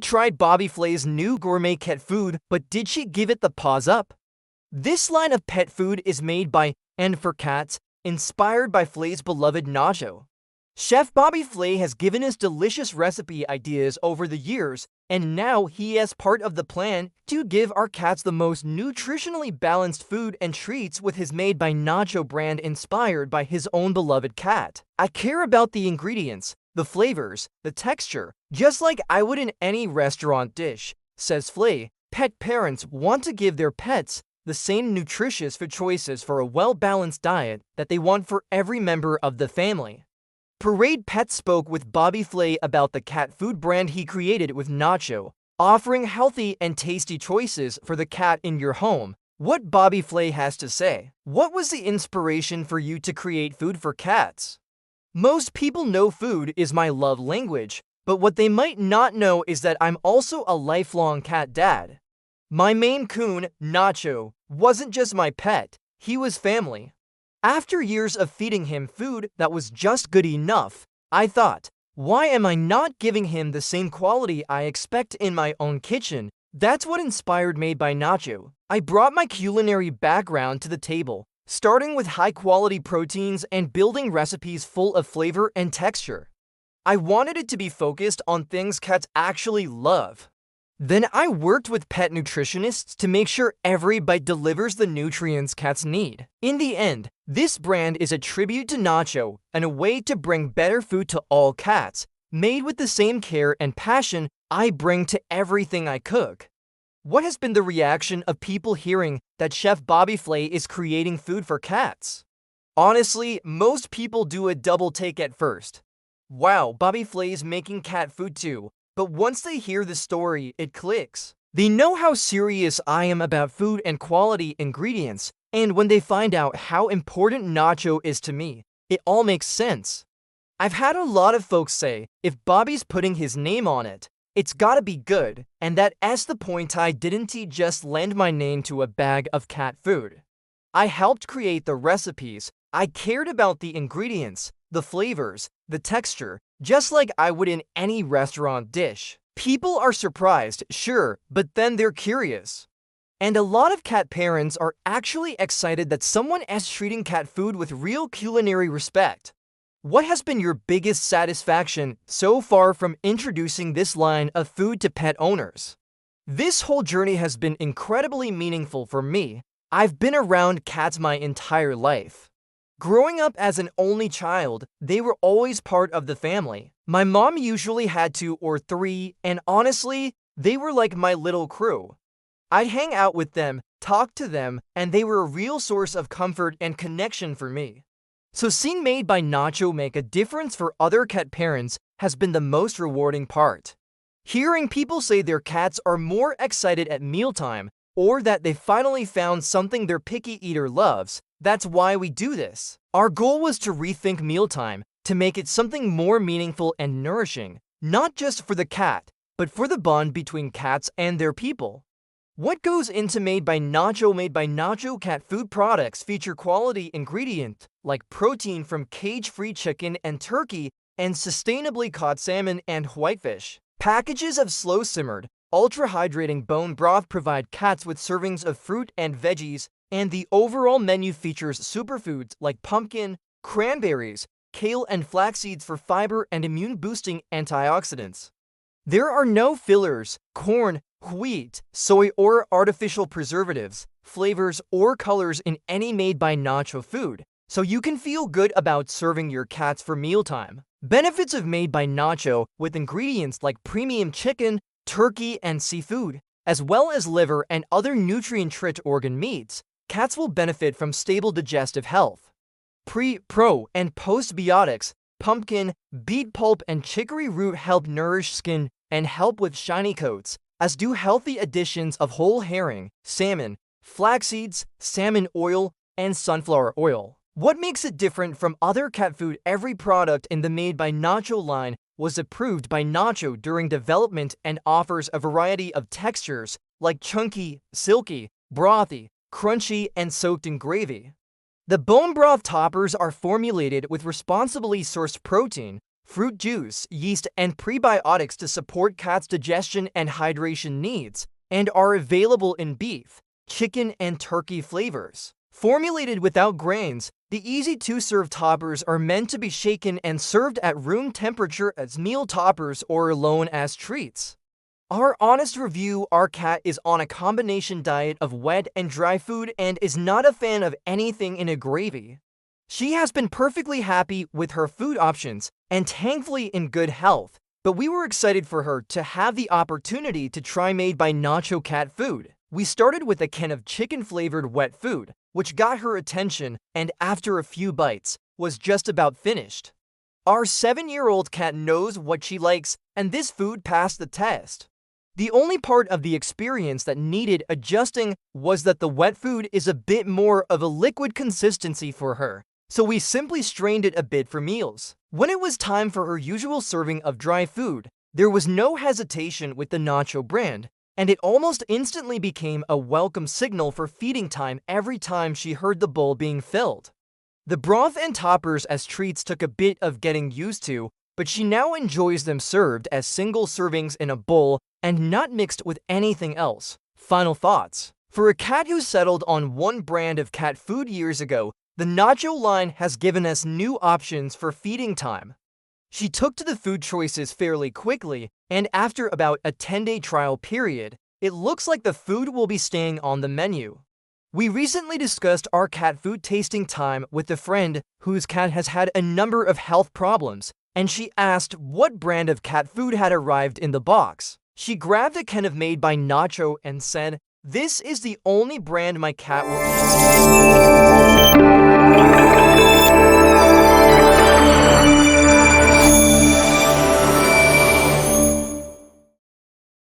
tried Bobby Flay's new gourmet cat food, but did she give it the paws up? This line of pet food is made by and for cats, inspired by Flay's beloved Nacho. Chef Bobby Flay has given us delicious recipe ideas over the years, and now he has part of the plan to give our cats the most nutritionally balanced food and treats with his Made by Nacho brand inspired by his own beloved cat. I care about the ingredients, the flavors, the texture, just like I would in any restaurant dish, says Flay. Pet parents want to give their pets the same nutritious food choices for a well-balanced diet that they want for every member of the family. Parade Pets spoke with Bobby Flay about the cat food brand he created with Nacho, offering healthy and tasty choices for the cat in your home. What Bobby Flay has to say. What was the inspiration for you to create food for cats? Most people know food is my love language, but what they might not know is that I'm also a lifelong cat dad. My Maine Coon, Nacho, wasn't just my pet, he was family. After years of feeding him food that was just good enough, I thought, why am I not giving him the same quality I expect in my own kitchen? That's what inspired Made by Nacho. I brought my culinary background to the table, starting with high-quality proteins and building recipes full of flavor and texture. I wanted it to be focused on things cats actually love. Then I worked with pet nutritionists to make sure every bite delivers the nutrients cats need. In the end, this brand is a tribute to Nacho and a way to bring better food to all cats, made with the same care and passion I bring to everything I cook. What has been the reaction of people hearing that Chef Bobby Flay is creating food for cats? Honestly, most people do a double take at first. Wow, Bobby Flay is making cat food too. But once they hear the story, it clicks. They know how serious I am about food and quality ingredients, and when they find out how important Nacho is to me, it all makes sense. I've had a lot of folks say, if Bobby's putting his name on it, it's gotta be good, and that's the point. I didn't just lend my name to a bag of cat food. I helped create the recipes, I cared about the ingredients, the flavors, the texture, just like I would in any restaurant dish. People are surprised, sure, but then they're curious. And a lot of cat parents are actually excited that someone is treating cat food with real culinary respect. What has been your biggest satisfaction so far from introducing this line of food to pet owners? This whole journey has been incredibly meaningful for me. I've been around cats my entire life. Growing up as an only child, they were always part of the family. My mom usually had 2 or 3, and honestly, they were like my little crew. I'd hang out with them, talk to them, and they were a real source of comfort and connection for me. So seeing Made by Nacho make a difference for other cat parents has been the most rewarding part. Hearing people say their cats are more excited at mealtime, or that they finally found something their picky eater loves, that's why we do this. Our goal was to rethink mealtime, to make it something more meaningful and nourishing, not just for the cat, but for the bond between cats and their people. What goes into Made by Nacho? Made by Nacho cat food products feature quality ingredients like protein from cage-free chicken and turkey and sustainably caught salmon and whitefish. Packages of slow-simmered, ultra-hydrating bone broth provide cats with servings of fruit and veggies, and the overall menu features superfoods like pumpkin, cranberries, kale, and flax seeds for fiber and immune-boosting antioxidants. There are no fillers, corn, wheat, soy, or artificial preservatives, flavors, or colors in any Made by Nacho food, so you can feel good about serving your cats for mealtime. Benefits of Made by Nacho with ingredients like premium chicken, turkey, and seafood, as well as liver and other nutrient-rich organ meats. Cats will benefit from stable digestive health. Pre, pro, and postbiotics, pumpkin, beet pulp, and chicory root help nourish skin and help with shiny coats, as do healthy additions of whole herring, salmon, flax seeds, salmon oil, and sunflower oil. What makes it different from other cat food? Every product in the Made by Nacho line was approved by Nacho during development and offers a variety of textures like chunky, silky, brothy, crunchy, and soaked in gravy. The bone broth toppers are formulated with responsibly sourced protein, fruit juice, yeast, and prebiotics to support cats' digestion and hydration needs, and are available in beef, chicken, and turkey flavors. Formulated without grains, the easy to-serve toppers are meant to be shaken and served at room temperature as meal toppers or alone as treats. Our honest review: our cat is on a combination diet of wet and dry food and is not a fan of anything in a gravy. She has been perfectly happy with her food options and thankfully in good health, but we were excited for her to have the opportunity to try Made by Nacho cat food. We started with a can of chicken-flavored wet food, which got her attention and after a few bites, was just about finished. Our 7-year-old cat knows what she likes, and this food passed the test. The only part of the experience that needed adjusting was that the wet food is a bit more of a liquid consistency for her, so we simply strained it a bit for meals. When it was time for her usual serving of dry food, there was no hesitation with the Nacho brand, and it almost instantly became a welcome signal for feeding time every time she heard the bowl being filled. The broth and toppers as treats took a bit of getting used to, but she now enjoys them served as single servings in a bowl and not mixed with anything else. Final thoughts. For a cat who settled on one brand of cat food years ago, the Nacho line has given us new options for feeding time. She took to the food choices fairly quickly, and after about a 10-day trial period, it looks like the food will be staying on the menu. We recently discussed our cat food tasting time with a friend whose cat has had a number of health problems, and she asked what brand of cat food had arrived in the box. She grabbed a can of Made by Nacho and said, "This is the only brand my cat will eat."